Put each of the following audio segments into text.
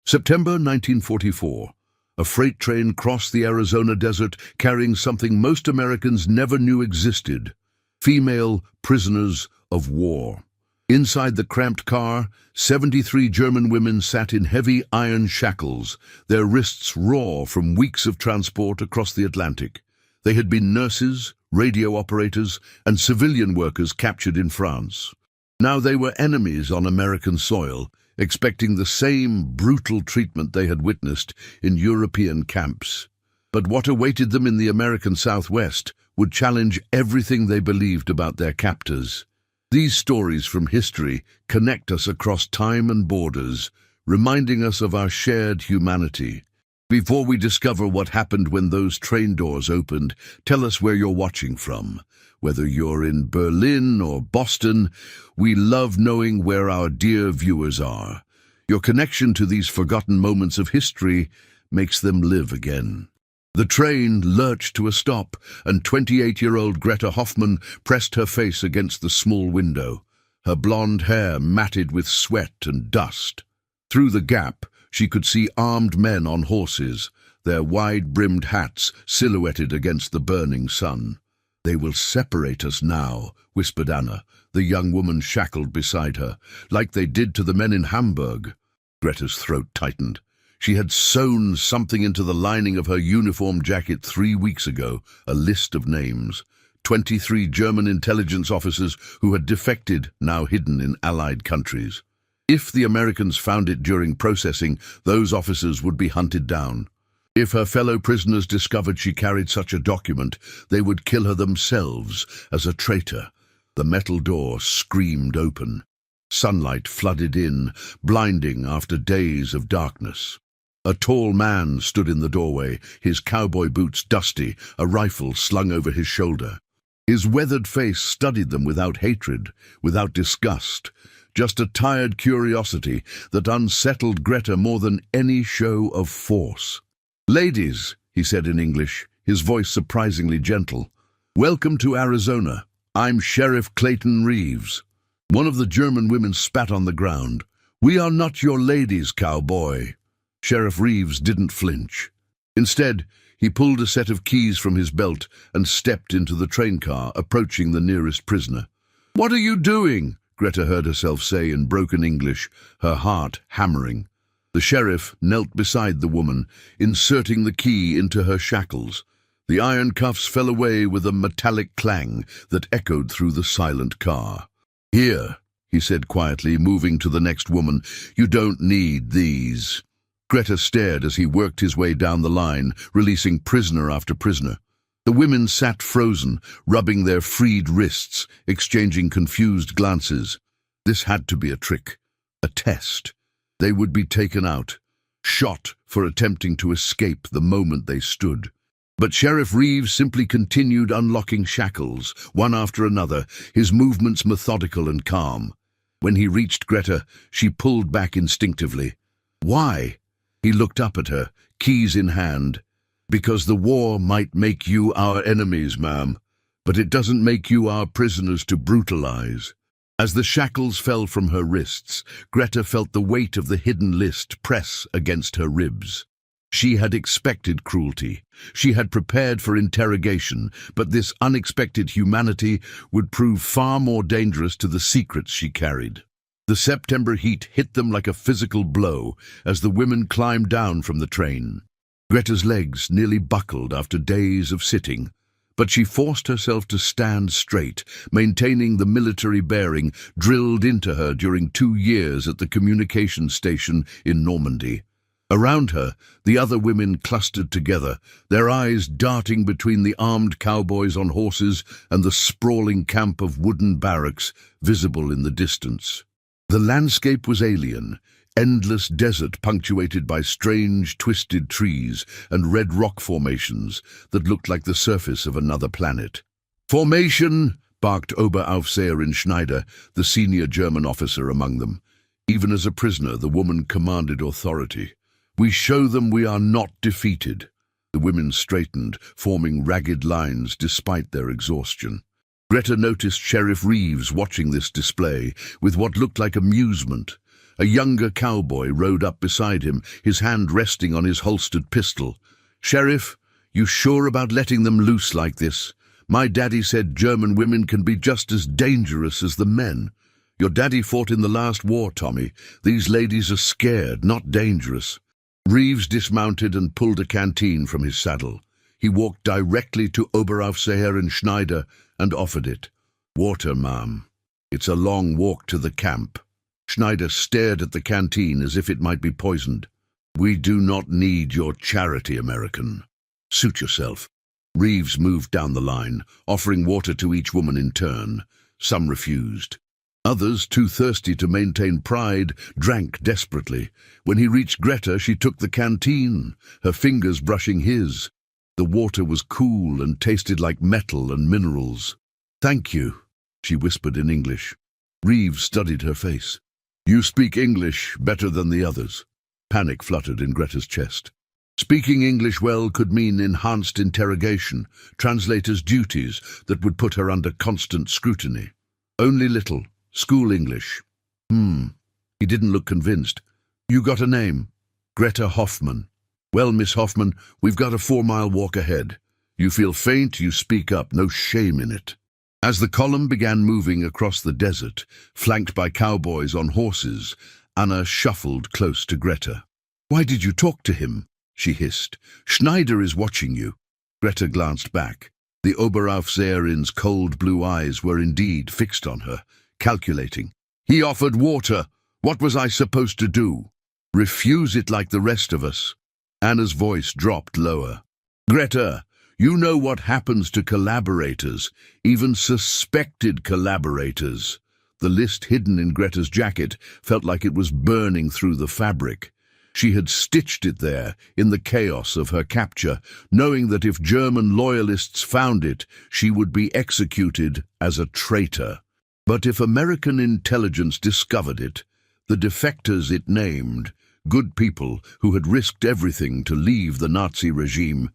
September 1944. A freight train crossed the Arizona desert carrying something most Americans never knew existed: female prisoners of war. Inside the cramped car, 73 German women sat in heavy iron shackles, their wrists raw from weeks of transport across the Atlantic. They had been nurses, radio operators, and civilian workers captured in France. Now they were enemies on American soil, expecting the same brutal treatment they had witnessed in European camps. But what awaited them in the American Southwest would challenge everything they believed about their captors. These stories from history connect us across time and borders, reminding us of our shared humanity. Before we discover what happened when those train doors opened, tell us where you're watching from. Whether you're in Berlin or Boston, we love knowing where our dear viewers are. Your connection to these forgotten moments of history makes them live again. The train lurched to a stop, and 28-year-old Greta Hoffmann pressed her face against the small window, her blonde hair matted with sweat and dust. Through the gap, she could see armed men on horses, their wide-brimmed hats silhouetted against the burning sun. "They will separate us now," whispered Anna, the young woman shackled beside her, "like they did to the men in Hamburg." Greta's throat tightened. She had sewn something into the lining of her uniform jacket 3 weeks ago, a list of names. 23 German intelligence officers who had defected, now hidden in Allied countries. If the Americans found it during processing, those officers would be hunted down. If her fellow prisoners discovered she carried such a document, they would kill her themselves as a traitor. The metal door screamed open. Sunlight flooded in, blinding after days of darkness. A tall man stood in the doorway, his cowboy boots dusty, a rifle slung over his shoulder. His weathered face studied them without hatred, without disgust, just a tired curiosity that unsettled Greta more than any show of force. "Ladies," he said in English, his voice surprisingly gentle, "welcome to Arizona. I'm Sheriff Clayton Reeves." One of the German women spat on the ground. "We are not your ladies, cowboy." Sheriff Reeves didn't flinch. Instead, he pulled a set of keys from his belt and stepped into the train car, approaching the nearest prisoner. "What are you doing?" Greta heard herself say in broken English, her heart hammering. The sheriff knelt beside the woman, inserting the key into her shackles. The iron cuffs fell away with a metallic clang that echoed through the silent car. "Here," he said quietly, moving to the next woman, "you don't need these." Greta stared as he worked his way down the line, releasing prisoner after prisoner. The women sat frozen, rubbing their freed wrists, exchanging confused glances. This had to be a trick, a test. They would be taken out, shot for attempting to escape the moment they stood. But Sheriff Reeves simply continued unlocking shackles, one after another, his movements methodical and calm. When he reached Greta, she pulled back instinctively. "Why?" He looked up at her, keys in hand. "Because the war might make you our enemies, ma'am, but it doesn't make you our prisoners to brutalize." As the shackles fell from her wrists, Greta felt the weight of the hidden list press against her ribs. She had expected cruelty. She had prepared for interrogation, but this unexpected humanity would prove far more dangerous to the secrets she carried. The September heat hit them like a physical blow as the women climbed down from the train. Greta's legs nearly buckled after days of sitting, but she forced herself to stand straight, maintaining the military bearing drilled into her during 2 years at the communications station in Normandy. Around her, the other women clustered together, their eyes darting between the armed cowboys on horses and the sprawling camp of wooden barracks visible in the distance. The landscape was alien, endless desert punctuated by strange, twisted trees and red rock formations that looked like the surface of another planet. "Formation!" barked Oberaufseherin Schneider, the senior German officer among them. Even as a prisoner, the woman commanded authority. "We show them we are not defeated." The women straightened, forming ragged lines despite their exhaustion. Greta noticed Sheriff Reeves watching this display with what looked like amusement, A younger cowboy rode up beside him, his hand resting on his holstered pistol. "Sheriff, you sure about letting them loose like this? My daddy said German women can be just as dangerous as the men. Your daddy fought in the last war, Tommy. These ladies are scared, not dangerous." Reeves dismounted and pulled a canteen from his saddle. He walked directly to Oberaufseher and Schneider and offered it. "Water, ma'am. It's a long walk to the camp." Schneider stared at the canteen as if it might be poisoned. "We do not need your charity, American. Suit yourself." Reeves moved down the line, offering water to each woman in turn. Some refused. Others, too thirsty to maintain pride, drank desperately. When he reached Greta, she took the canteen, her fingers brushing his. The water was cool and tasted like metal and minerals. "Thank you," she whispered in English. Reeves studied her face. "You speak English better than the others." Panic fluttered in Greta's chest. Speaking English well could mean enhanced interrogation, translator's duties that would put her under constant scrutiny. "Only little. School English." He didn't look convinced. "You got a name?" "Greta Hoffman." "Well, Miss Hoffman, we've got a 4-mile walk ahead. You feel faint, you speak up, no shame in it." As the column began moving across the desert, flanked by cowboys on horses, Anna shuffled close to Greta. "Why did you talk to him?" she hissed. "Schneider is watching you." Greta glanced back. The Oberaufseherin's cold blue eyes were indeed fixed on her, calculating. "He offered water. What was I supposed to do? Refuse it like the rest of us?" Anna's voice dropped lower. "Greta, you know what happens to collaborators, even suspected collaborators." The list hidden in Greta's jacket felt like it was burning through the fabric. She had stitched it there in the chaos of her capture, knowing that if German loyalists found it, she would be executed as a traitor. But if American intelligence discovered it, the defectors it named, good people who had risked everything to leave the Nazi regime,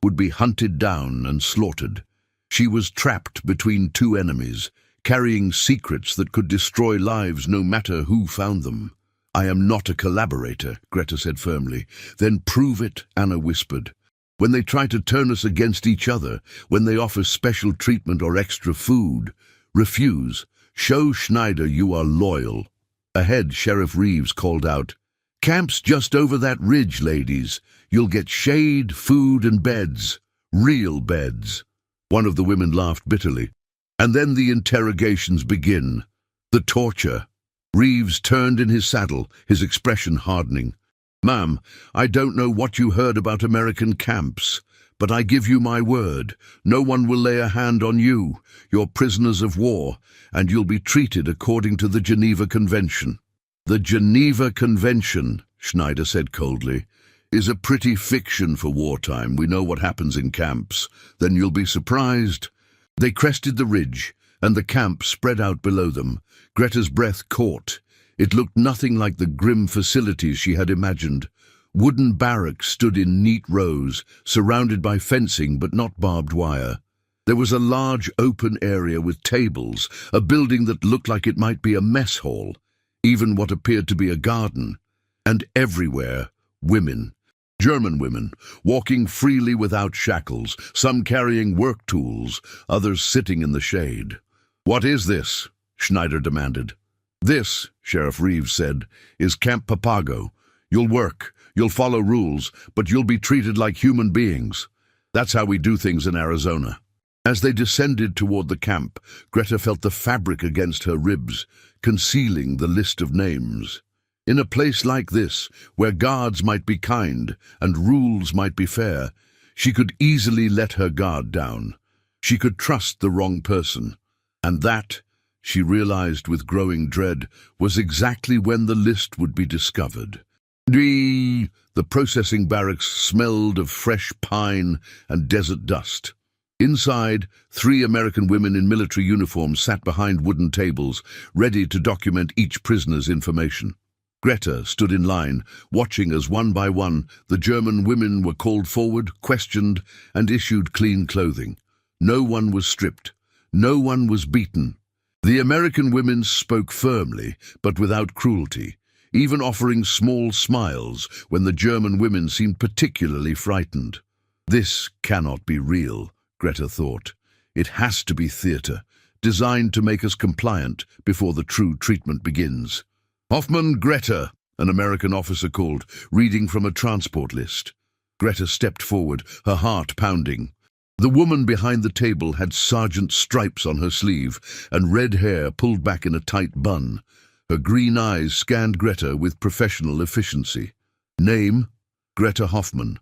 would be hunted down and slaughtered. She was trapped between two enemies, carrying secrets that could destroy lives no matter who found them. "I am not a collaborator," Greta said firmly. "Then prove it," Anna whispered. "When they try to turn us against each other, when they offer special treatment or extra food, refuse. Show Schneider you are loyal." Ahead, Sheriff Reeves called out, "Camp's just over that ridge, ladies. You'll get shade, food, and beds. Real beds." One of the women laughed bitterly. "And then the interrogations begin. The torture." Reeves turned in his saddle, his expression hardening. "Ma'am, I don't know what you heard about American camps, but I give you my word, no one will lay a hand on you. You're prisoners of war, and you'll be treated according to the Geneva Convention." "The Geneva Convention," Schneider said coldly, "is a pretty fiction for wartime. We know what happens in camps. Then you'll be surprised." They crested the ridge, and the camp spread out below them. Greta's breath caught. It looked nothing like the grim facilities she had imagined. Wooden barracks stood in neat rows, surrounded by fencing but not barbed wire. There was a large open area with tables, a building that looked like it might be a mess hall, even what appeared to be a garden. And everywhere, women. German women, walking freely without shackles, some carrying work tools, others sitting in the shade. "What is this?" Schneider demanded. "This," Sheriff Reeves said, "is Camp Papago. You'll work, you'll follow rules, but you'll be treated like human beings. That's how we do things in Arizona." As they descended toward the camp, Greta felt the fabric against her ribs, concealing the list of names. In a place like this, where guards might be kind and rules might be fair, she could easily let her guard down. She could trust the wrong person. And that, she realized with growing dread, was exactly when the list would be discovered. The processing barracks smelled of fresh pine and desert dust. Inside, 3 American women in military uniforms sat behind wooden tables, ready to document each prisoner's information. Greta stood in line, watching as one by one the German women were called forward, questioned, and issued clean clothing. No one was stripped. No one was beaten. The American women spoke firmly, but without cruelty. even offering small smiles when the German women seemed particularly frightened. This cannot be real, Greta thought. It has to be theatre, designed to make us compliant before the true treatment begins. "Hoffman, Greta," an American officer called, reading from a transport list. Greta stepped forward, her heart pounding. The woman behind the table had sergeant stripes on her sleeve and red hair pulled back in a tight bun. Her green eyes scanned Greta with professional efficiency. Name: Greta Hoffman.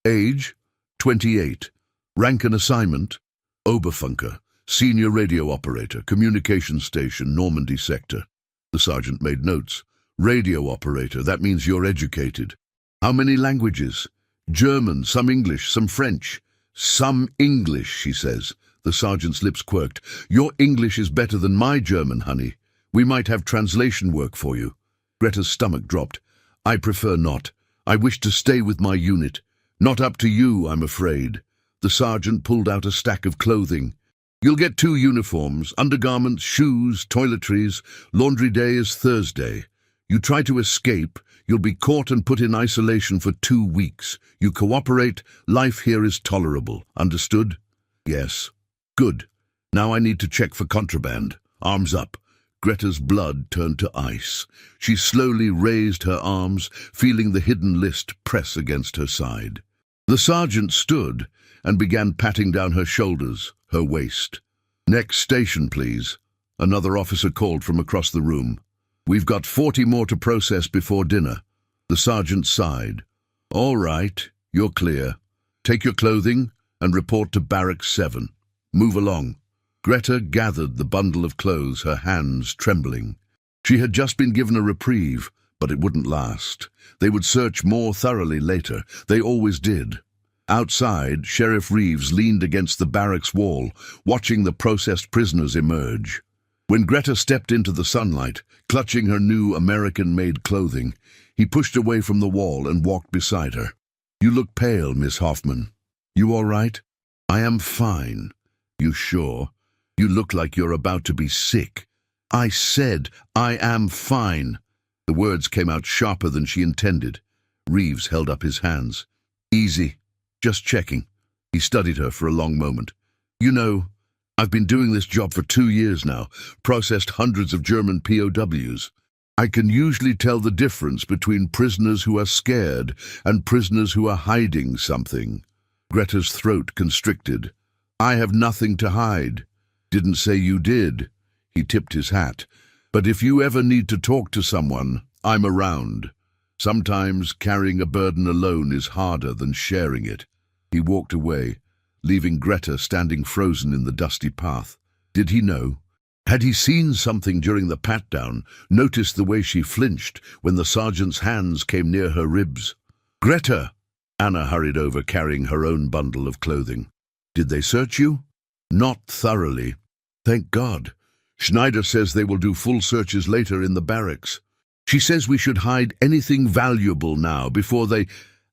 Age: 28. Rank and assignment: Oberfunker, senior radio operator, communications station, Normandy sector. The sergeant made notes. Radio operator, that means you're educated. How many languages? German, some English, some French. Some English, she says. The sergeant's lips quirked. Your English is better than my German, honey. We might have translation work for you. Greta's stomach dropped. I prefer not. I wish to stay with my unit. Not up to you, I'm afraid. The sergeant pulled out a stack of clothing. You'll get 2 uniforms, undergarments, shoes, toiletries. Laundry day is Thursday. You try to escape, you'll be caught and put in isolation for 2 weeks. You cooperate, life here is tolerable. Understood? Yes. Good. Now I need to check for contraband. Arms up. Greta's blood turned to ice. She slowly raised her arms, feeling the hidden list press against her side. The sergeant stood and began patting down her shoulders, her waist. Next station, please. Another officer called from across the room. We've got 40 more to process before dinner. The sergeant sighed. All right, you're clear. Take your clothing and report to Barracks 7. Move along. Greta gathered the bundle of clothes, her hands trembling. She had just been given a reprieve, but it wouldn't last. They would search more thoroughly later. They always did. Outside, Sheriff Reeves leaned against the barracks wall, watching the processed prisoners emerge. When Greta stepped into the sunlight, clutching her new American-made clothing, he pushed away from the wall and walked beside her. You look pale, Miss Hoffman. You all right? I am fine. You sure? You look like you're about to be sick. I said, I am fine. The words came out sharper than she intended. Reeves held up his hands. Easy. Just checking. He studied her for a long moment. You know, I've been doing this job for 2 years now, processed hundreds of German POWs. I can usually tell the difference between prisoners who are scared and prisoners who are hiding something. Greta's throat constricted. I have nothing to hide. Didn't say you did. He tipped his hat. But if you ever need to talk to someone, I'm around. Sometimes carrying a burden alone is harder than sharing it. He walked away, leaving Greta standing frozen in the dusty path. Did he know? Had he seen something during the pat-down, noticed the way she flinched when the sergeant's hands came near her ribs? Greta! Anna hurried over, carrying her own bundle of clothing. Did they search you? Not thoroughly. Thank God. Schneider says they will do full searches later in the barracks. She says we should hide anything valuable now before they...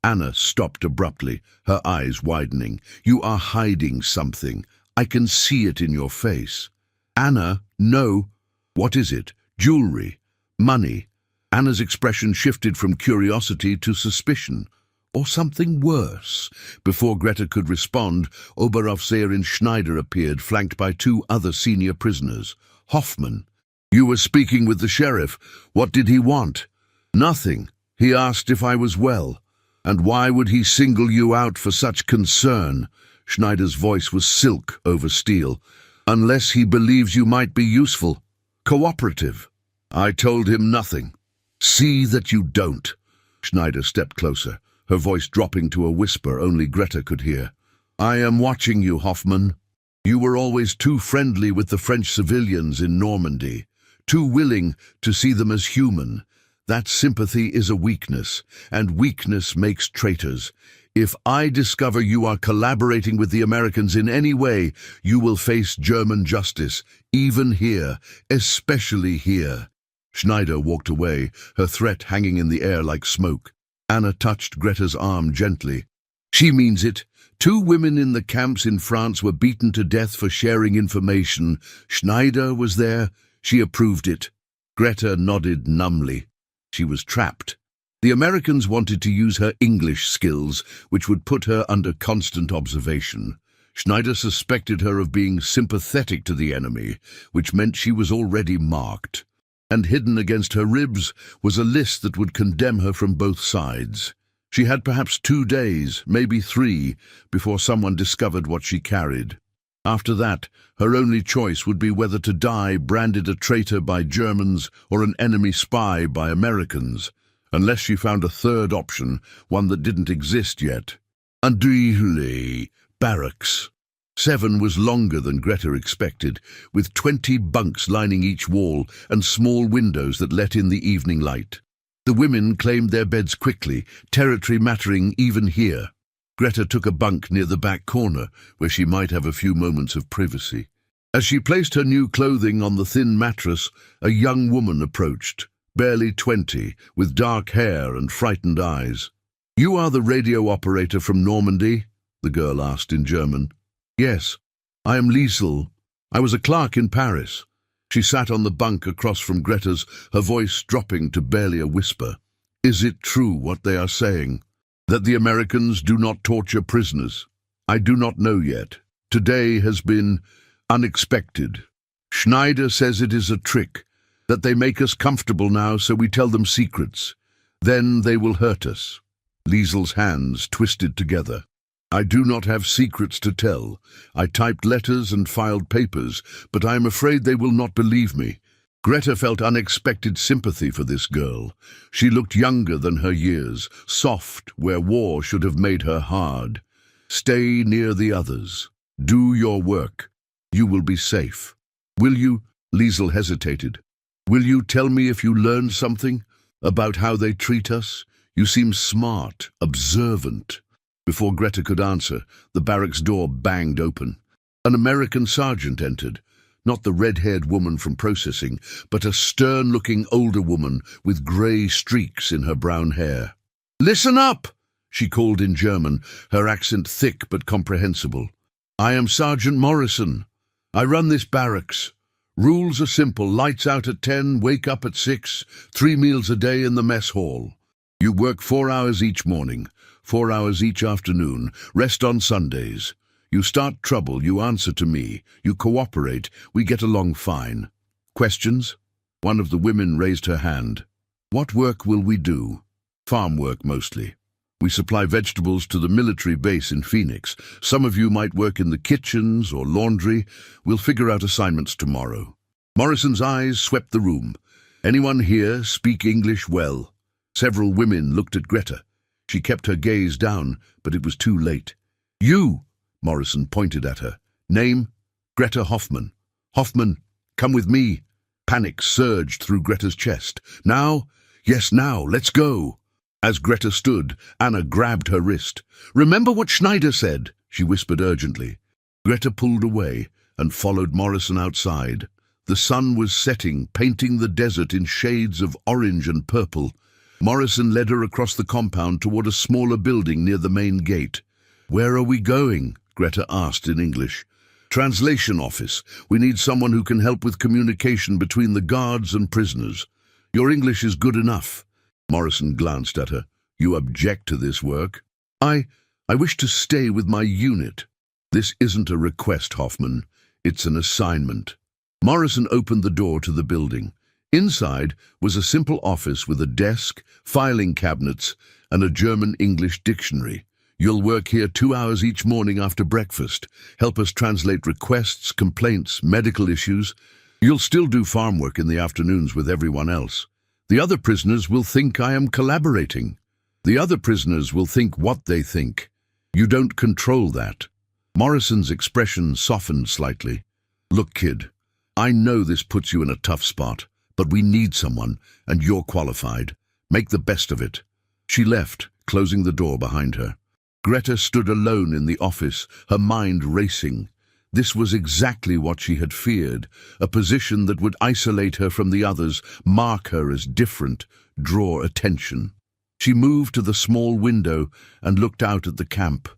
Anna stopped abruptly, her eyes widening. You are hiding something. I can see it in your face. Anna, no. What is it? Jewelry? Money? Anna's expression shifted from curiosity to suspicion. Or something worse. Before Greta could respond, Oberaufseherin Schneider appeared, flanked by 2 other senior prisoners. Hoffman. You were speaking with the sheriff. What did he want? Nothing. He asked if I was well. And why would he single you out for such concern? Schneider's voice was silk over steel. Unless he believes you might be useful. Cooperative. I told him nothing. See that you don't. Schneider stepped closer, her voice dropping to a whisper only Greta could hear. I am watching you, Hoffman. You were always too friendly with the French civilians in Normandy, too willing to see them as human. That sympathy is a weakness, and weakness makes traitors. If I discover you are collaborating with the Americans in any way, you will face German justice, even here, especially here. Schneider walked away, her threat hanging in the air like smoke. Anna touched Greta's arm gently. She means it. 2 women in the camps in France were beaten to death for sharing information. Schneider was there. She approved it. Greta nodded numbly. She was trapped. The Americans wanted to use her English skills, which would put her under constant observation. Schneider suspected her of being sympathetic to the enemy, which meant she was already marked. And hidden against her ribs was a list that would condemn her from both sides. She had perhaps 2 days, maybe 3, before someone discovered what she carried. After that, her only choice would be whether to die branded a traitor by Germans or an enemy spy by Americans, unless she found a third option, one that didn't exist yet. Andrei barracks. 7 was longer than Greta expected, with 20 bunks lining each wall and small windows that let in the evening light. The women claimed their beds quickly, territory mattering even here. Greta took a bunk near the back corner, where she might have a few moments of privacy. As she placed her new clothing on the thin mattress, a young woman approached, barely 20, with dark hair and frightened eyes. "You are the radio operator from Normandy?" the girl asked in German. "Yes, I am Liesel. I was a clerk in Paris." She sat on the bunk across from Greta's, her voice dropping to barely a whisper. "Is it true what they are saying? That the Americans do not torture prisoners?" "I do not know yet. Today has been unexpected. Schneider says it is a trick, that they make us comfortable now so we tell them secrets. Then they will hurt us." Liesel's hands twisted together. "I do not have secrets to tell. I typed letters and filed papers, but I am afraid they will not believe me." Greta felt unexpected sympathy for this girl. She looked younger than her years, soft where war should have made her hard. "Stay near the others. Do your work. You will be safe." "Will you?" Liesel hesitated. "Will you tell me if you learned something about how they treat us? You seem smart, observant." Before Greta could answer, the barracks door banged open. An American sergeant entered, not the red-haired woman from processing, but a stern-looking older woman with grey streaks in her brown hair. "Listen up!" she called in German, her accent thick but comprehensible. "I am Sergeant Morrison. I run this barracks. Rules are simple: lights out at 10, wake up at 6, 3 meals a day in the mess hall. You work 4 hours each morning, 4 hours each afternoon, rest on Sundays. You start trouble, you answer to me. You cooperate, we get along fine. Questions?" One of the women raised her hand. "What work will we do?" "Farm work mostly. We supply vegetables to the military base in Phoenix. Some of you might work in the kitchens or laundry. We'll figure out assignments tomorrow." Morrison's eyes swept the room. "Anyone here speak English well?" Several women looked at Greta. She kept her gaze down, but it was too late. "You!" Morrison pointed at her. "Name?" "Greta Hoffman." "Hoffman, come with me." Panic surged through Greta's chest. "Now?" "Yes, now. Let's go." As Greta stood, Anna grabbed her wrist. "Remember what Schneider said," she whispered urgently. Greta pulled away and followed Morrison outside. The sun was setting, painting the desert in shades of orange and purple. Morrison led her across the compound toward a smaller building near the main gate. "Where are we going?" Greta asked in English. "Translation office. We need someone who can help with communication between the guards and prisoners. Your English is good enough." Morrison glanced at her. "You object to this work?" I wish to stay with my unit." "This isn't a request, Hoffman. It's an assignment." Morrison opened the door to the building. Inside was a simple office with a desk, filing cabinets, and a German-English dictionary. "You'll work here 2 hours each morning after breakfast. Help us translate requests, complaints, medical issues. You'll still do farm work in the afternoons with everyone else. The other prisoners will think I am collaborating. The other prisoners will think what they think. You don't control that." Morrison's expression softened slightly. "Look, kid, I know this puts you in a tough spot, but we need someone, and you're qualified. Make the best of it." She left, closing the door behind her. Greta stood alone in the office, her mind racing. This was exactly what she had feared, a position that would isolate her from the others, mark her as different, draw attention. She moved to the small window and looked out at the camp.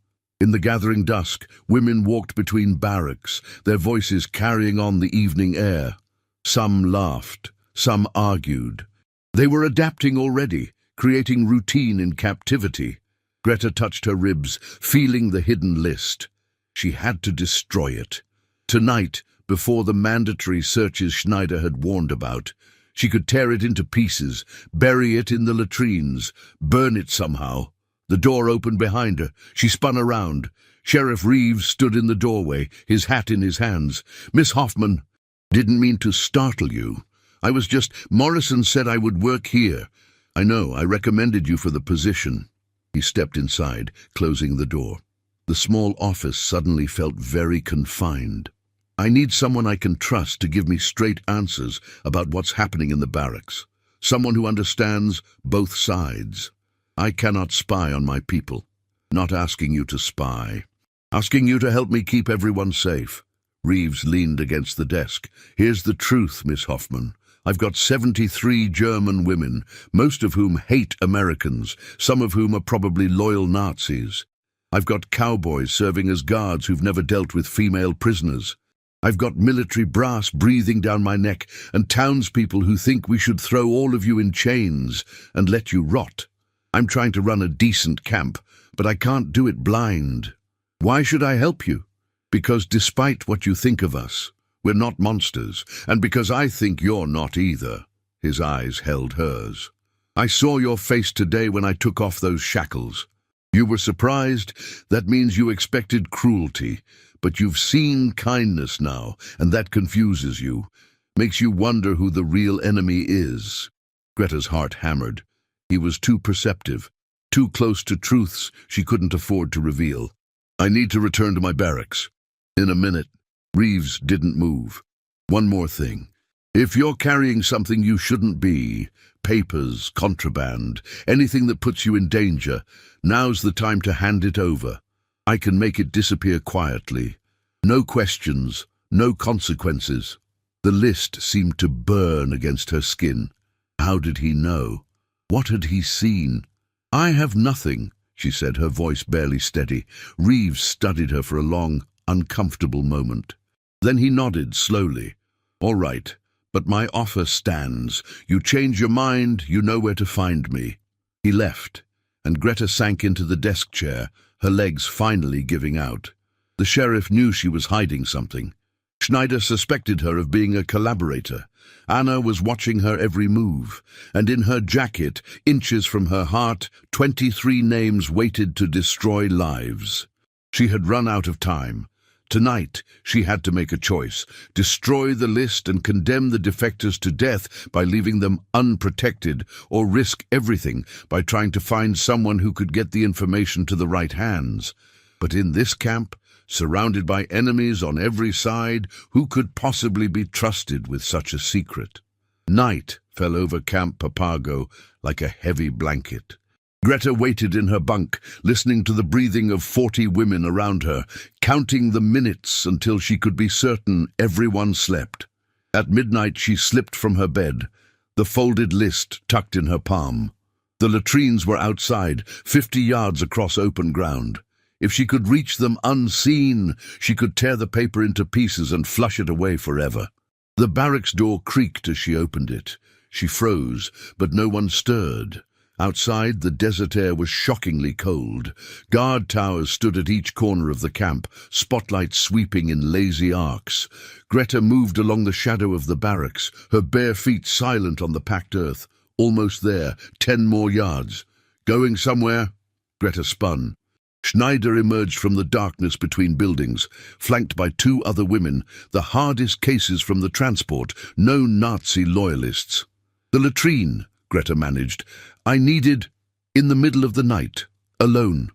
In the gathering dusk, women walked between barracks, their voices carrying on the evening air. Some laughed, some argued. They were adapting already, creating routine in captivity. Greta touched her ribs, feeling the hidden list. She had to destroy it. Tonight, before the mandatory searches Schneider had warned about, she could tear it into pieces, bury it in the latrines, burn it somehow. The door opened behind her. She spun around. Sheriff Reeves stood in the doorway, his hat in his hands. "Miss Hoffman, didn't mean to startle you. Morrison said I would work here. I know, I recommended you for the position." He stepped inside, closing the door. The small office suddenly felt very confined. "I need someone I can trust to give me straight answers about what's happening in the barracks. Someone who understands both sides. I cannot spy on my people. Not asking you to spy. Asking you to help me keep everyone safe." Reeves leaned against the desk. "Here's the truth, Miss Hoffman. I've got 73 German women, most of whom hate Americans, some of whom are probably loyal Nazis. I've got cowboys serving as guards who've never dealt with female prisoners. I've got military brass breathing down my neck and townspeople who think we should throw all of you in chains and let you rot. I'm trying to run a decent camp, but I can't do it blind. Why should I help you? Because despite what you think of us, we're not monsters, and because I think you're not either." His eyes held hers. "I saw your face today when I took off those shackles. You were surprised. That means you expected cruelty. But you've seen kindness now, and that confuses you. Makes you wonder who the real enemy is." Greta's heart hammered. He was too perceptive, too close to truths she couldn't afford to reveal. "I need to return to my barracks." "In a minute." Reeves didn't move. "One more thing. If you're carrying something you shouldn't be, papers, contraband, anything that puts you in danger, now's the time to hand it over. I can make it disappear quietly. No questions, no consequences." The list seemed to burn against her skin. How did he know? What had he seen? "I have nothing," she said, her voice barely steady. Reeves studied her for a long, uncomfortable moment. Then he nodded slowly. "All right, but my offer stands. You change your mind, you know where to find me." He left, and Greta sank into the desk chair, her legs finally giving out. The sheriff knew she was hiding something. Schneider suspected her of being a collaborator. Anna was watching her every move, and in her jacket, inches from her heart, 23 names waited to destroy lives. She had run out of time. Tonight, she had to make a choice: destroy the list and condemn the defectors to death by leaving them unprotected, or risk everything by trying to find someone who could get the information to the right hands. But in this camp, surrounded by enemies on every side, who could possibly be trusted with such a secret? Night fell over Camp Papago like a heavy blanket. Greta waited in her bunk, listening to the breathing of 40 women around her, counting the minutes until she could be certain everyone slept. At midnight she slipped from her bed, the folded list tucked in her palm. The latrines were outside, 50 yards across open ground. If she could reach them unseen, she could tear the paper into pieces and flush it away forever. The barracks door creaked as she opened it. She froze, but no one stirred. Outside, the desert air was shockingly cold. Guard towers stood at each corner of the camp, spotlights sweeping in lazy arcs. Greta moved along the shadow of the barracks, her bare feet silent on the packed earth. Almost there, 10 more yards. "Going somewhere?" Greta spun. Schneider emerged from the darkness between buildings, flanked by 2 other women, the hardest cases from the transport, no Nazi loyalists. "The latrine," Greta managed. "I needed, in the middle of the night, alone."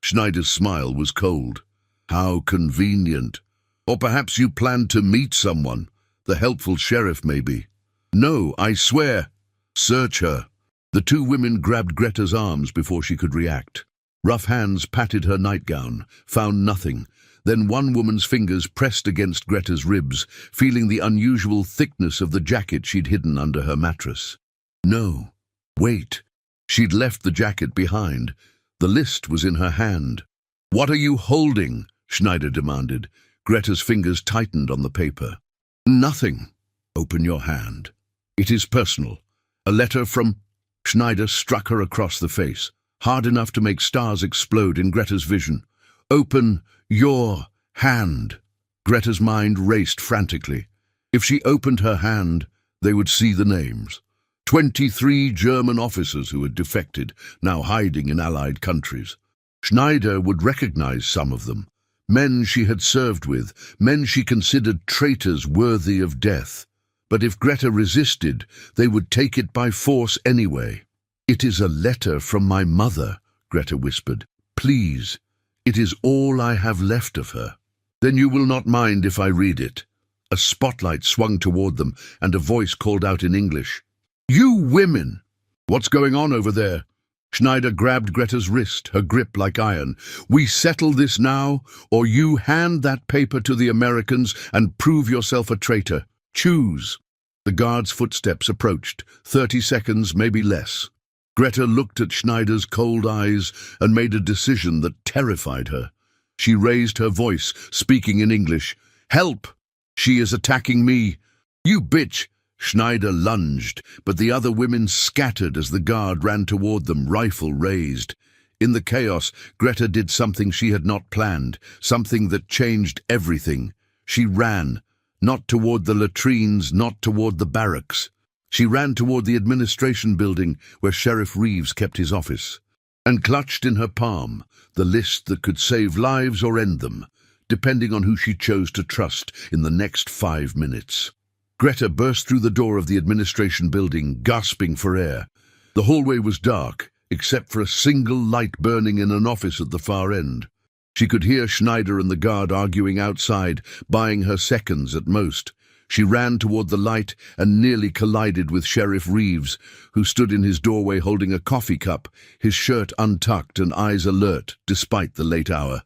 Schneider's smile was cold. "How convenient. Or perhaps you planned to meet someone, the helpful sheriff maybe." "No, I swear." "Search her." The 2 women grabbed Greta's arms before she could react. Rough hands patted her nightgown, found nothing. Then one woman's fingers pressed against Greta's ribs, feeling the unusual thickness of the jacket she'd hidden under her mattress. No. Wait. She'd left the jacket behind. The list was in her hand. "What are you holding?" Schneider demanded. Greta's fingers tightened on the paper. "Nothing." "Open your hand. It is personal. A letter from... Schneider struck her across the face, hard enough to make stars explode in Greta's vision. Open your hand. Greta's mind raced frantically. If she opened her hand, they would see the names. 23 German officers who had defected, now hiding in Allied countries. Schneider would recognize some of them. Men she had served with, men she considered traitors worthy of death. But if Greta resisted, they would take it by force anyway. "It is a letter from my mother," Greta whispered. "Please, it is all I have left of her." "Then you will not mind if I read it." A spotlight swung toward them, and a voice called out in English. "You women!" "What's going on over there?" Schneider grabbed Greta's wrist, her grip like iron. "We settle this now, or you hand that paper to the Americans and prove yourself a traitor. Choose." The guard's footsteps approached, 30 seconds, maybe less. Greta looked at Schneider's cold eyes and made a decision that terrified her. She raised her voice, speaking in English. "Help! She is attacking me." "You bitch!" Schneider lunged, but the other women scattered as the guard ran toward them, rifle raised. In the chaos, Greta did something she had not planned, something that changed everything. She ran, not toward the latrines, not toward the barracks. She ran toward the administration building where Sheriff Reeves kept his office, and clutched in her palm the list that could save lives or end them, depending on who she chose to trust in the next 5 minutes. Greta burst through the door of the administration building, gasping for air. The hallway was dark, except for a single light burning in an office at the far end. She could hear Schneider and the guard arguing outside, buying her seconds at most. She ran toward the light and nearly collided with Sheriff Reeves, who stood in his doorway holding a coffee cup, his shirt untucked and eyes alert despite the late hour.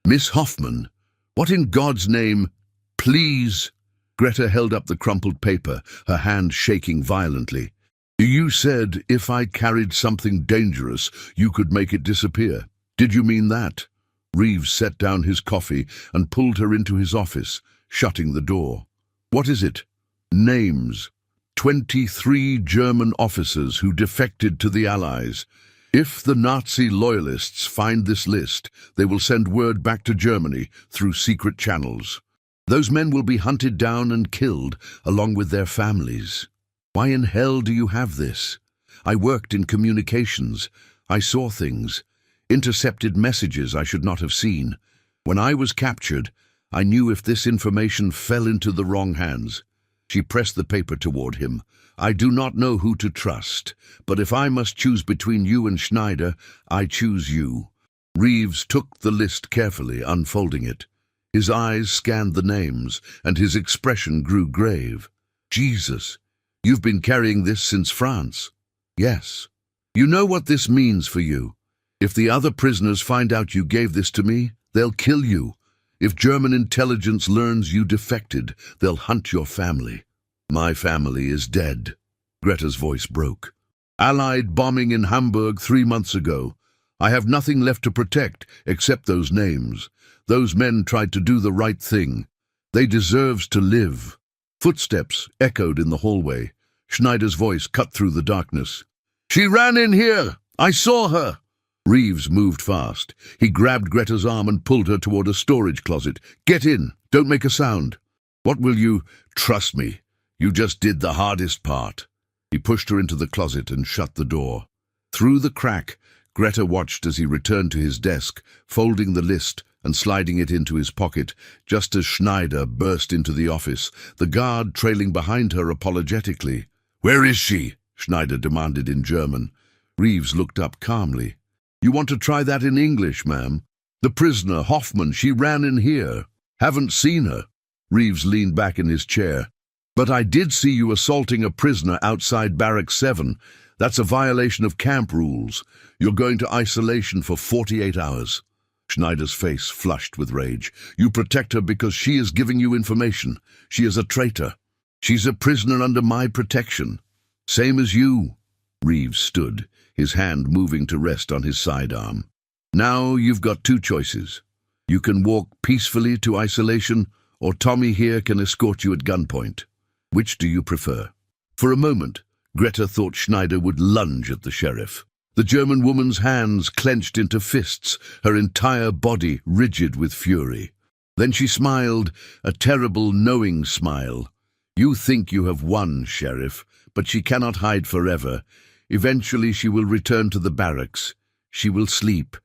"Miss Hoffman, what in God's name? Please!" Greta held up the crumpled paper, her hand shaking violently. "You said if I carried something dangerous, you could make it disappear. Did you mean that?" Reeves set down his coffee and pulled her into his office, shutting the door. "What is it?" "Names. 23 German officers who defected to the Allies. If the Nazi loyalists find this list, they will send word back to Germany through secret channels. Those men will be hunted down and killed, along with their families. Why in hell do you have this? I worked in communications. I saw things. Intercepted messages I should not have seen. When I was captured, I knew if this information fell into the wrong hands." She pressed the paper toward him. "I do not know who to trust, but if I must choose between you and Schneider, I choose you." Reeves took the list carefully, unfolding it. His eyes scanned the names, and his expression grew grave. "Jesus, you've been carrying this since France?" "Yes." "You know what this means for you. If the other prisoners find out you gave this to me, they'll kill you. If German intelligence learns you defected, they'll hunt your family." "My family is dead." Greta's voice broke. "Allied bombing in Hamburg 3 months ago. I have nothing left to protect except those names. Those men tried to do the right thing. They deserve to live." Footsteps echoed in the hallway. Schneider's voice cut through the darkness. "She ran in here! I saw her!" Reeves moved fast. He grabbed Greta's arm and pulled her toward a storage closet. "Get in! Don't make a sound!" "What will you... Trust me. You just did the hardest part." He pushed her into the closet and shut the door. Through the crack, Greta watched as he returned to his desk, folding the list and sliding it into his pocket, just as Schneider burst into the office, the guard trailing behind her apologetically. "Where is she?" Schneider demanded in German. Reeves looked up calmly. "You want to try that in English, ma'am? The prisoner, Hoffman, she ran in here. Haven't seen her." Reeves leaned back in his chair. "But I did see you assaulting a prisoner outside Barrack 7. That's a violation of camp rules. You're going to isolation for 48 hours. Schneider's face flushed with rage. "You protect her because she is giving you information. She is a traitor. She's a prisoner under my protection. Same as you." Reeves stood, his hand moving to rest on his sidearm. "Now you've got 2 choices. You can walk peacefully to isolation, or Tommy here can escort you at gunpoint. Which do you prefer?" For a moment, Greta thought Schneider would lunge at the sheriff. The German woman's hands clenched into fists, her entire body rigid with fury. Then she smiled, a terrible, knowing smile. "You think you have won, Sheriff, but she cannot hide forever. Eventually she will return to the barracks. She will sleep,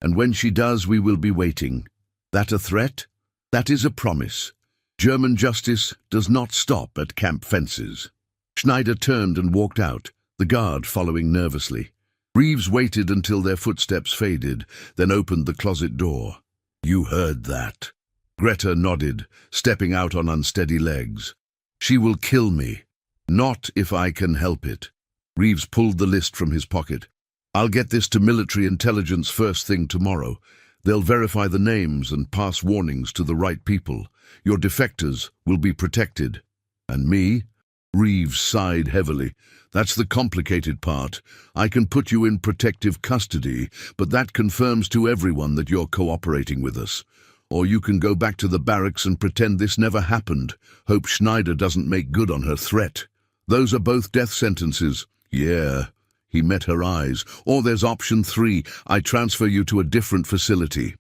and when she does we will be waiting. That a threat? That is a promise. German justice does not stop at camp fences." Schneider turned and walked out, the guard following nervously. Reeves waited until their footsteps faded, then opened the closet door. "You heard that." Greta nodded, stepping out on unsteady legs. "She will kill me. Not if I can help it." Reeves pulled the list from his pocket. "I'll get this to military intelligence first thing tomorrow. They'll verify the names and pass warnings to the right people. Your defectors will be protected." "And me?" Reeves sighed heavily. "That's the complicated part. I can put you in protective custody, but that confirms to everyone that you're cooperating with us. Or you can go back to the barracks and pretend this never happened. Hope Schneider doesn't make good on her threat. Those are both death sentences." "Yeah." He met her eyes. "Or there's option 3. I transfer you to a different facility.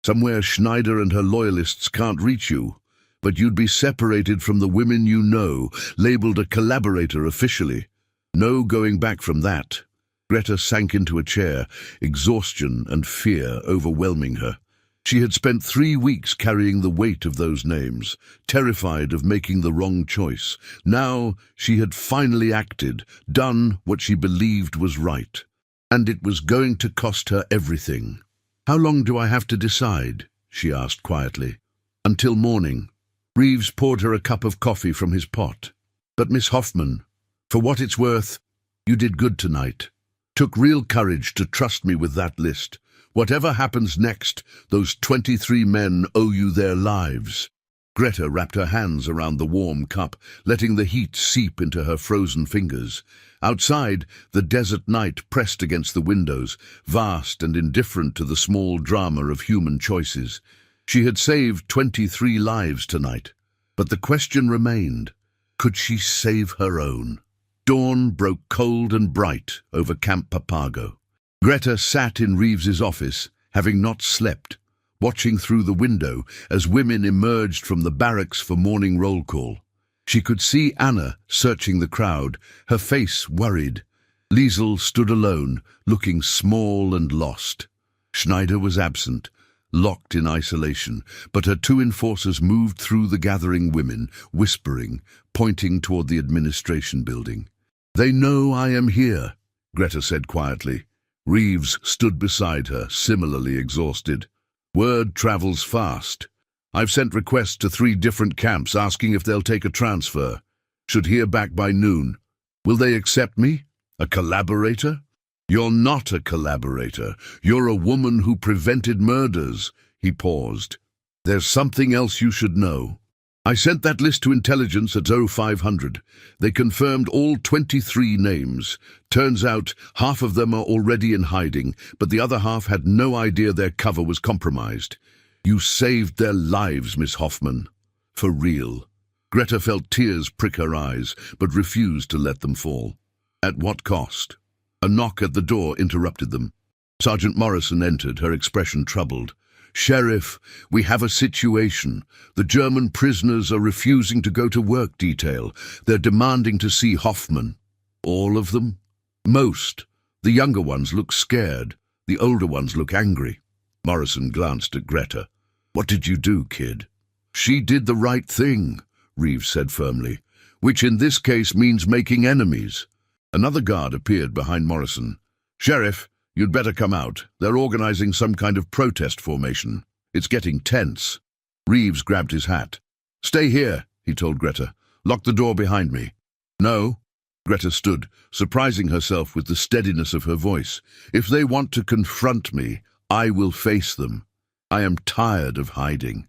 Somewhere Schneider and her loyalists can't reach you. But you'd be separated from the women you know, labeled a collaborator officially. No going back from that." Greta sank into a chair, exhaustion and fear overwhelming her. She had spent 3 weeks carrying the weight of those names, terrified of making the wrong choice. Now she had finally acted, done what she believed was right. And it was going to cost her everything. "How long do I have to decide?" she asked quietly. "Until morning." Reeves poured her a cup of coffee from his pot. "But Miss Hoffman, for what it's worth, you did good tonight. Took real courage to trust me with that list. Whatever happens next, those 23 men owe you their lives." Greta wrapped her hands around the warm cup, letting the heat seep into her frozen fingers. Outside, the desert night pressed against the windows, vast and indifferent to the small drama of human choices. She had saved 23 lives tonight, but the question remained, could she save her own? Dawn broke cold and bright over Camp Papago. Greta sat in Reeves's office, having not slept, watching through the window as women emerged from the barracks for morning roll call. She could see Anna searching the crowd, her face worried. Liesel stood alone, looking small and lost. Schneider was absent, locked in isolation, but her 2 enforcers moved through the gathering women, whispering, pointing toward the administration building. "They know I am here," Greta said quietly. Reeves stood beside her, similarly exhausted. "Word travels fast. I've sent requests to 3 different camps asking if they'll take a transfer. Should hear back by noon. Will they accept me? A collaborator?" "You're not a collaborator. You're a woman who prevented murders." He paused. "There's something else you should know. I sent that list to intelligence at 0500. They confirmed all 23 names. Turns out half of them are already in hiding, but the other half had no idea their cover was compromised. You saved their lives, Miss Hoffman. For real." Greta felt tears prick her eyes, but refused to let them fall. At what cost? A knock at the door interrupted them. Sergeant Morrison entered, her expression troubled. "Sheriff, we have a situation. The German prisoners are refusing to go to work detail. They're demanding to see Hoffman." "All of them?" "Most. The younger ones look scared. The older ones look angry." Morrison glanced at Greta. "What did you do, kid?" "She did the right thing," Reeves said firmly, "which in this case means making enemies." Another guard appeared behind Morrison. "Sheriff, you'd better come out. They're organizing some kind of protest formation. It's getting tense." Reeves grabbed his hat. "Stay here," he told Greta. "Lock the door behind me." "No." Greta stood, surprising herself with the steadiness of her voice. "If they want to confront me, I will face them. I am tired of hiding."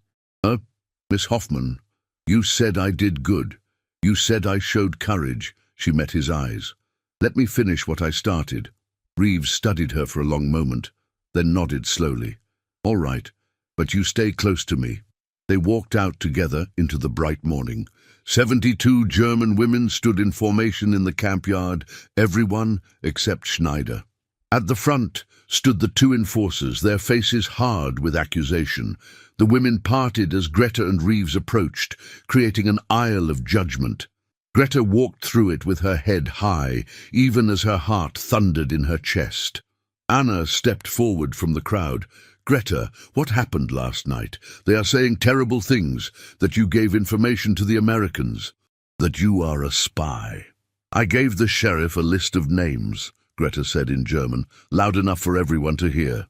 Miss Hoffman, you said I did good. You said I showed courage." She met his eyes. "Let me finish what I started." Reeves studied her for a long moment, then nodded slowly. "All right, but you stay close to me. They walked out together into the bright morning. 72 German women stood in formation in the camp yard, everyone except Schneider. At the front stood the two enforcers, their faces hard with accusation. The women parted as Greta and Reeves approached, creating an aisle of judgment. Greta walked through it with her head high, even as her heart thundered in her chest. Anna stepped forward from the crowd. "Greta, what happened last night? They are saying terrible things, that you gave information to the Americans, that you are a spy." "I gave the sheriff a list of names," Greta said in German, loud enough for everyone to hear.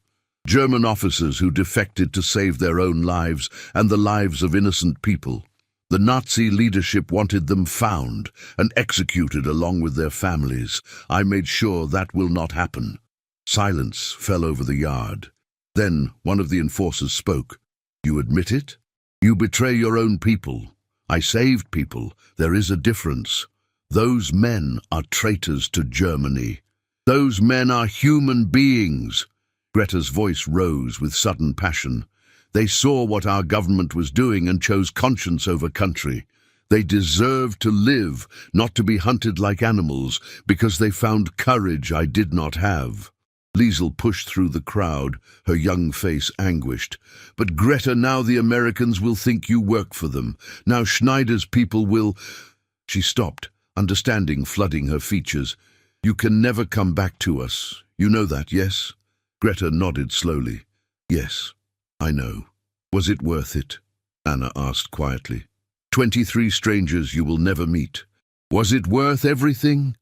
"German officers who defected to save their own lives and the lives of innocent people. The Nazi leadership wanted them found and executed along with their families. I made sure that will not happen." Silence fell over the yard. Then one of the enforcers spoke. "You admit it? You betray your own people. I saved people. There is a difference. Those men are traitors to Germany. Those men are human beings." Greta's voice rose with sudden passion. "They saw what our government was doing and chose conscience over country. They deserve to live, not to be hunted like animals, because they found courage I did not have." Liesel pushed through the crowd, her young face anguished. "But Greta, now the Americans will think you work for them. Now Schneider's people will—" She stopped, understanding flooding her features. "You can never come back to us. You know that, yes?" Greta nodded slowly. "Yes, I know." "Was it worth it?" Anna asked quietly. 23 strangers you will never meet. Was it worth everything?"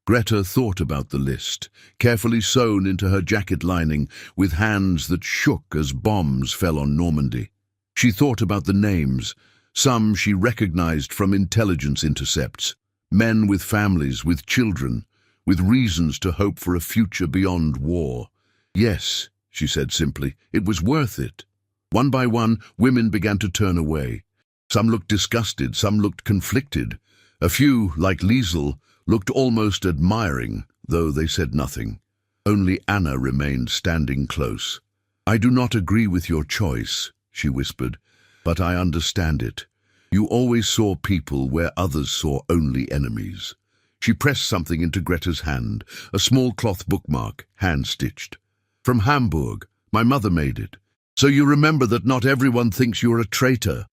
Greta thought about the list, carefully sewn into her jacket lining, with hands that shook as bombs fell on Normandy. She thought about the names. Some she recognized from intelligence intercepts. Men with families, with children, with reasons to hope for a future beyond war. "Yes," she said simply, "it was worth it." One by one, women began to turn away. Some looked disgusted, some looked conflicted. A few, like Liesel, looked almost admiring, though they said nothing. Only Anna remained standing close. "I do not agree with your choice," she whispered, "but I understand it. You always saw people where others saw only enemies." She pressed something into Greta's hand, a small cloth bookmark, hand-stitched. "From Hamburg. My mother made it. So you remember that not everyone thinks you're a traitor."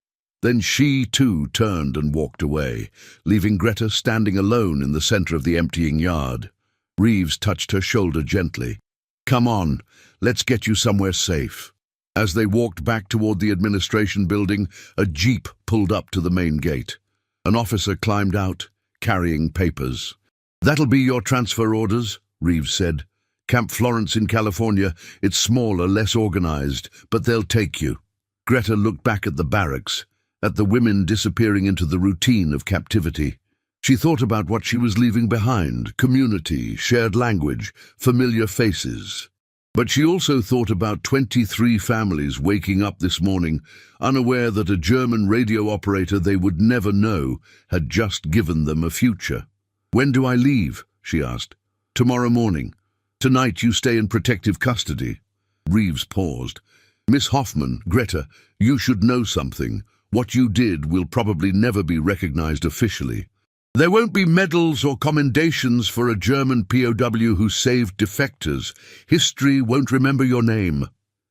Then she, too, turned and walked away, leaving Greta standing alone in the center of the emptying yard. Reeves touched her shoulder gently. "Come on, let's get you somewhere safe." As they walked back toward the administration building, a jeep pulled up to the main gate. An officer climbed out, carrying papers. "That'll be your transfer orders," Reeves said. "Camp Florence in California. It's smaller, less organized, but they'll take you." Greta looked back at the barracks, at the women disappearing into the routine of captivity. She thought about what she was leaving behind: community, shared language, familiar faces. But she also thought about 23 families waking up this morning, unaware that a German radio operator they would never know had just given them a future. "When do I leave?" she asked. "Tomorrow morning. Tonight you stay in protective custody." Reeves paused. "Miss Hoffman, Greta, you should know something. What you did will probably never be recognized officially. There won't be medals or commendations for a German POW who saved defectors. History won't remember your name."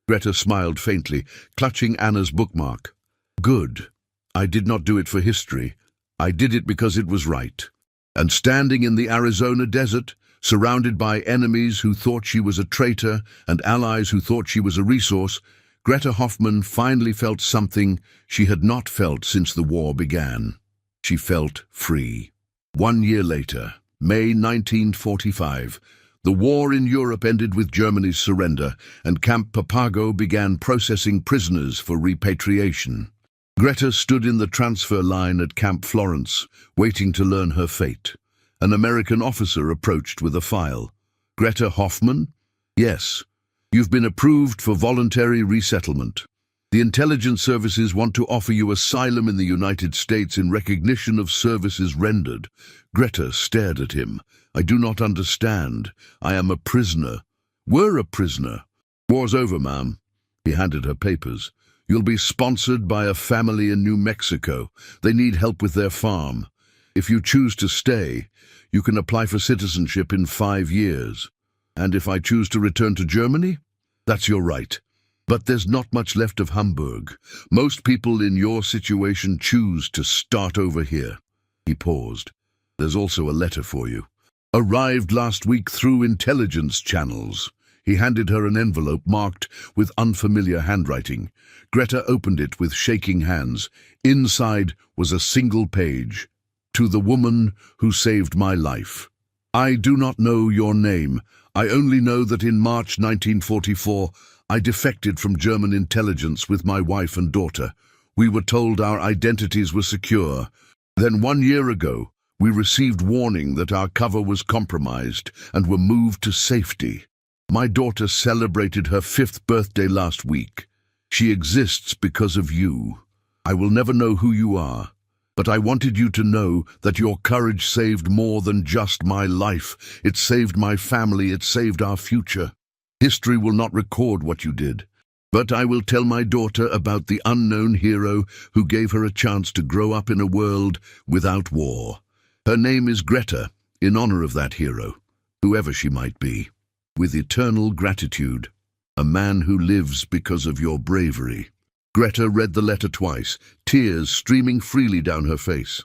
Greta smiled faintly, clutching Anna's bookmark. "Good. I did not do it for history. I did it because it was right." And standing in the Arizona desert, surrounded by enemies who thought she was a traitor and allies who thought she was a resource, Greta Hoffman finally felt something she had not felt since the war began. She felt free. 1 year later, May 1945, the war in Europe ended with Germany's surrender, and Camp Papago began processing prisoners for repatriation. Greta stood in the transfer line at Camp Florence, waiting to learn her fate. An American officer approached with a file. "Greta Hoffman?" "Yes. You've been approved for voluntary resettlement. The intelligence services want to offer you asylum in the United States in recognition of services rendered." Greta stared at him. "I do not understand. I am a prisoner." "Were a prisoner." "War's over, ma'am." He handed her papers. You'll be sponsored by a family in New Mexico. They need help with their farm. If you choose to stay, you can apply for citizenship in 5 years. And if I choose to return to Germany, that's your right. But there's not much left of Hamburg. Most people in your situation choose to start over here." He paused. "There's also a letter for you. Arrived last week through intelligence channels." He handed her an envelope marked with unfamiliar handwriting. Greta opened it with shaking hands. Inside was a single page. "To the woman who saved my life. I do not know your name. I only know that in March 1944, I defected from German intelligence with my wife and daughter. We were told our identities were secure. Then 1 year ago, we received warning that our cover was compromised and were moved to safety. My daughter celebrated her 5th birthday last week. She exists because of you. I will never know who you are, but I wanted you to know that your courage saved more than just my life. It saved my family. It saved our future. History will not record what you did, but I will tell my daughter about the unknown hero who gave her a chance to grow up in a world without war. Her name is Greta, in honor of that hero, whoever she might be. With eternal gratitude, a man who lives because of your bravery." Greta read the letter twice, tears streaming freely down her face.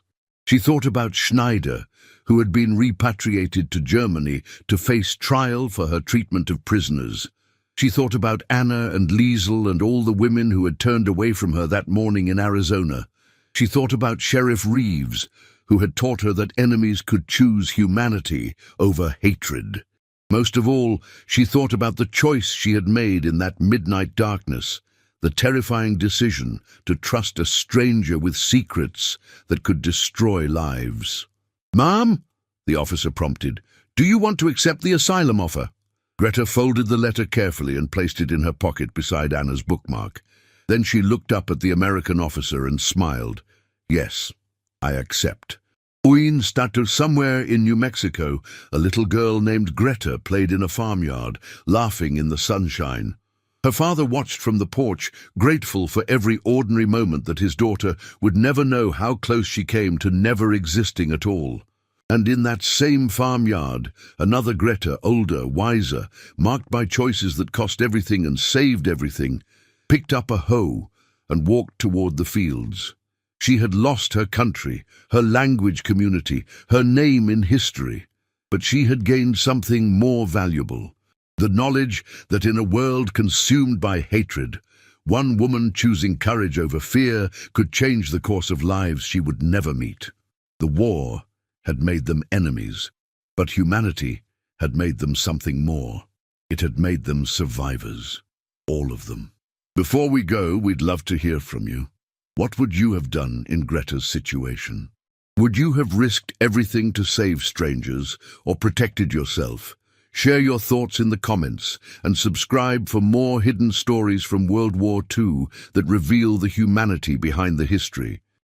She thought about Schneider, who had been repatriated to Germany to face trial for her treatment of prisoners. She thought about Anna and Liesel and all the women who had turned away from her that morning in Arizona. She thought about Sheriff Reeves, who had taught her that enemies could choose humanity over hatred. Most of all, she thought about the choice she had made in that midnight darkness, the terrifying decision to trust a stranger with secrets that could destroy lives. "Mom," the officer prompted, "do you want to accept the asylum offer?" Greta folded the letter carefully and placed it in her pocket beside Anna's bookmark. Then she looked up at the American officer and smiled. "Yes, I accept." In status somewhere in New Mexico, a little girl named Greta played in a farmyard, laughing in the sunshine. Her father watched from the porch, grateful for every ordinary moment that his daughter would never know how close she came to never existing at all. And in that same farmyard, another Greta, older, wiser, marked by choices that cost everything and saved everything, picked up a hoe and walked toward the fields. She had lost her country, her language community, her name in history, but she had gained something more valuable. The knowledge that in a world consumed by hatred, one woman choosing courage over fear could change the course of lives she would never meet. The war had made them enemies, but humanity had made them something more. It had made them survivors, all of them. Before we go, we'd love to hear from you. What would you have done in Greta's situation? Would you have risked everything to save strangers or protected yourself? Share your thoughts in the comments and subscribe for more hidden stories from World War II that reveal the humanity behind the history.